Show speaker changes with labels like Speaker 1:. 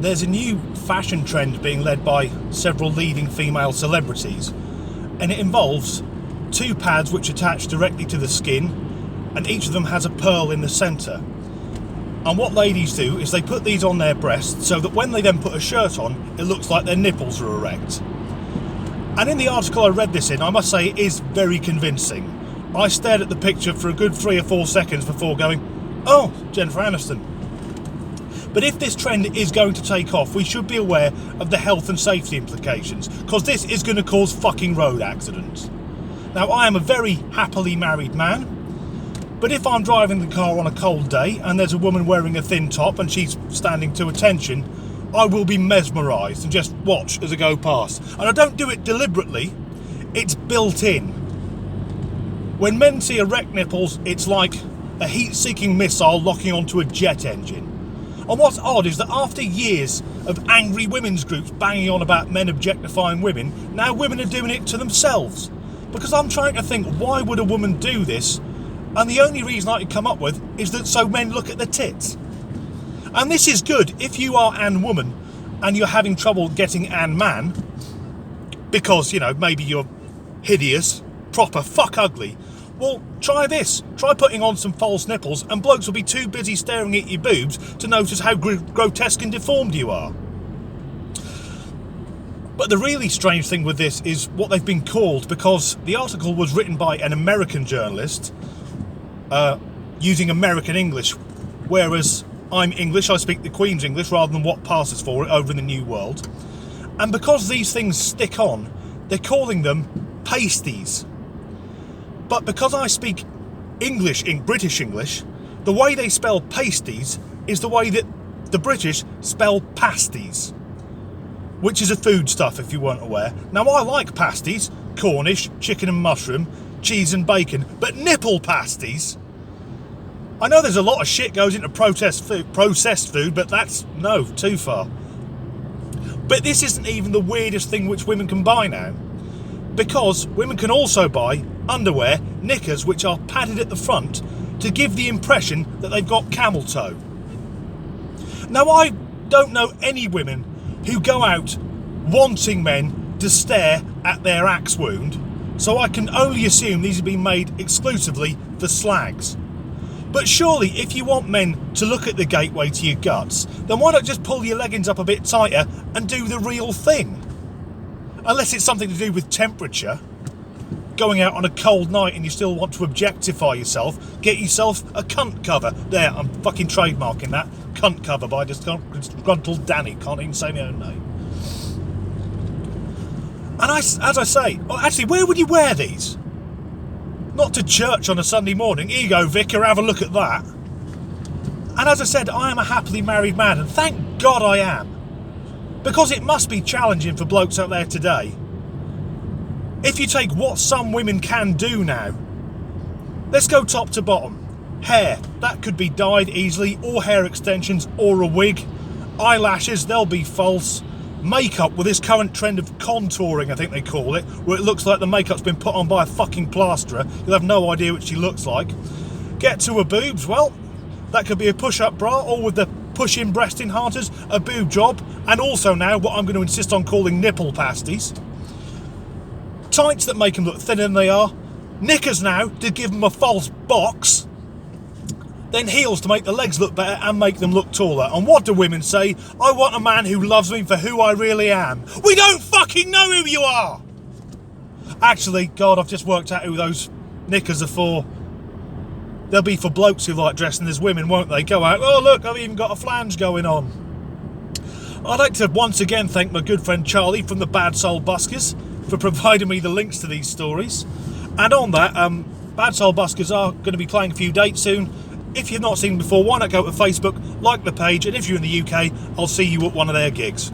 Speaker 1: there's a new fashion trend being led by several leading female celebrities, and it involves 2 pads which attach directly to the skin, and each of them has a pearl in the centre. And what ladies do is they put these on their breasts so that when they then put a shirt on, it looks like their nipples are erect. And in the article I read this in, I must say it is very convincing. I stared at the picture for a good 3 or 4 seconds before going, oh, Jennifer Aniston. But if this trend is going to take off, we should be aware of the health and safety implications, because this is going to cause fucking road accidents. Now, I am a very happily married man, but if I'm driving the car on a cold day and there's a woman wearing a thin top and she's standing to attention, I will be mesmerised and just watch as I go past. And I don't do it deliberately, it's built in. When men see erect nipples, it's like a heat-seeking missile locking onto a jet engine. And what's odd is that after years of angry women's groups banging on about men objectifying women, now women are doing it to themselves. Because I'm trying to think, why would a woman do this? And the only reason I can come up with is that so men look at the tits. And this is good if you are an woman and you're having trouble getting an man because, you know, maybe you're hideous, proper fuck ugly. Well, try this. Try putting on some false nipples and blokes will be too busy staring at your boobs to notice how grotesque and deformed you are. But the really strange thing with this is what they've been called, because the article was written by an American journalist using American English, whereas I'm English, I speak the Queen's English rather than what passes for it over in the New World. And because these things stick on, they're calling them pasties. But because I speak English, in British English, the way they spell pasties is the way that the British spell pasties, which is a foodstuff if you weren't aware. Now I like pasties, Cornish, chicken and mushroom, cheese and bacon, but nipple pasties? I know there's a lot of shit goes into processed food, but that's, no, too far. But this isn't even the weirdest thing which women can buy now, because women can also buy underwear, knickers, which are padded at the front to give the impression that they've got camel toe. Now I don't know any women who go out wanting men to stare at their axe wound, so I can only assume these have been made exclusively for slags. But surely if you want men to look at the gateway to your guts, then why not just pull your leggings up a bit tighter and do the real thing? Unless it's something to do with temperature. Going out on a cold night and you still want to objectify yourself, get yourself a cunt cover. There, I'm fucking trademarking that. Cunt cover by Disgruntled Danny. Can't even say my own name. And as I say, actually, where would you wear these? Not to church on a Sunday morning. Here you go, vicar, have a look at that. And as I said, I am a happily married man, and thank God I am. Because it must be challenging for blokes out there today. If you take what some women can do now, let's go top to bottom. Hair, that could be dyed easily, or hair extensions, or a wig. Eyelashes, they'll be false. Makeup, with this current trend of contouring, I think they call it, where it looks like the makeup's been put on by a fucking plasterer. You'll have no idea what she looks like. Get to her boobs, well, that could be a push-up bra, or with the push-in breast enhancers, a boob job, and also now what I'm going to insist on calling nipple pasties. Tights that make them look thinner than they are. Knickers now to give them a false box. Then heels to make the legs look better and make them look taller. And what do women say? I want a man who loves me for who I really am. We don't fucking know who you are! Actually, God, I've just worked out who those knickers are for. They'll be for blokes who like dressing as women, won't they? Go out, oh look, I've even got a flange going on. I'd like to once again thank my good friend Charlie from the Bad Soul Buskers for providing me the links to these stories. And on that, Bad Soul Buskers are going to be playing a few dates soon. If you've not seen them before, why not go to Facebook, like the page, and if you're in the UK, I'll see you at one of their gigs.